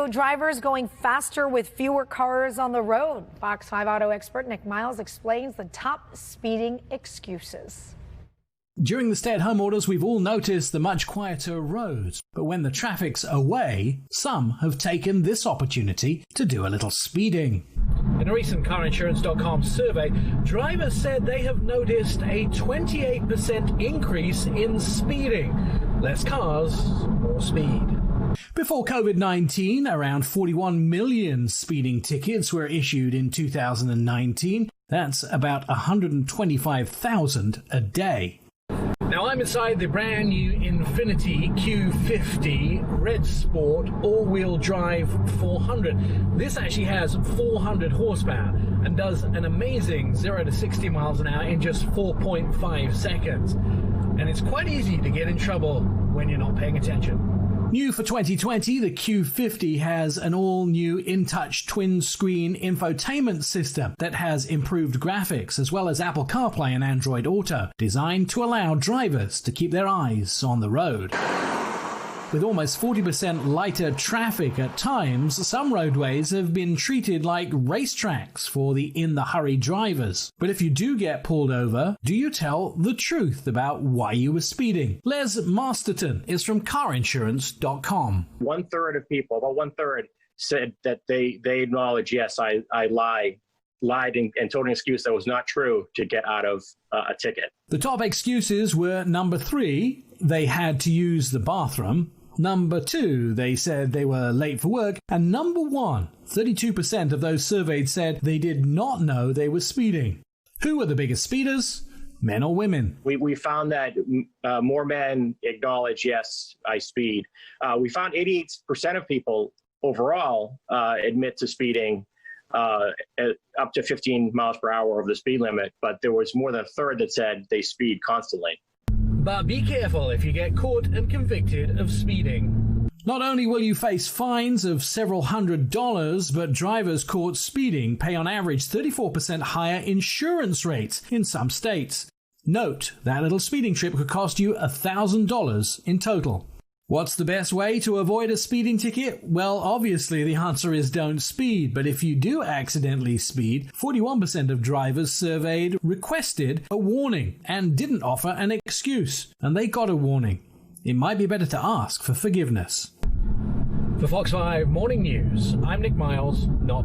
So drivers going faster with fewer cars on the road. Fox 5 auto expert Nik Miles explains the top speeding excuses. During the stay-at-home orders, we've all noticed the much quieter roads. But when the traffic's away, some have taken this opportunity to do a little speeding. In a recent CarInsurance.com survey, drivers said they have noticed a 28% increase in speeding. Less cars, more speed. Before COVID-19, around 41 million speeding tickets were issued in 2019. That's about 125,000 a day. Now I'm inside the brand new Infiniti Q50 Red Sport all-wheel drive 400. This actually has 400 horsepower and does an amazing 0 to 60 miles an hour in just 4.5 seconds. And it's quite easy to get in trouble when you're not paying attention. New for 2020, the Q50 has an all-new InTouch twin-screen infotainment system that has improved graphics as well as Apple CarPlay and Android Auto, designed to allow drivers to keep their eyes on the road. With almost 40% lighter traffic at times, some roadways have been treated like racetracks for the in-the-hurry drivers. But if you do get pulled over, do you tell the truth about why you were speeding? Les Masterton is from CarInsurance.com. One-third of people, about one-third, said that they acknowledge, yes, I lied and told an excuse that was not true to get out of a ticket. The top excuses were number 3, they had to use the bathroom. Number 2, they said they were late for work. And number 1, 32% of those surveyed said they did not know they were speeding. Who were the biggest speeders? Men or women? We found that more men acknowledge, yes, I speed. We found 88% of people overall admit to speeding up to 15 miles per hour over the speed limit, but there was more than a third that said they speed constantly. But be careful if you get caught and convicted of speeding. Not only will you face fines of several $100s, but drivers caught speeding pay on average 34% higher insurance rates in some states. Note, that little speeding trip could cost you $1,000 in total. What's the best way to avoid a speeding ticket? Well, obviously the answer is don't speed, but if you do accidentally speed, 41% of drivers surveyed requested a warning and didn't offer an excuse, and they got a warning. It might be better to ask for forgiveness. For Fox 5 Morning News, I'm Nik Miles, not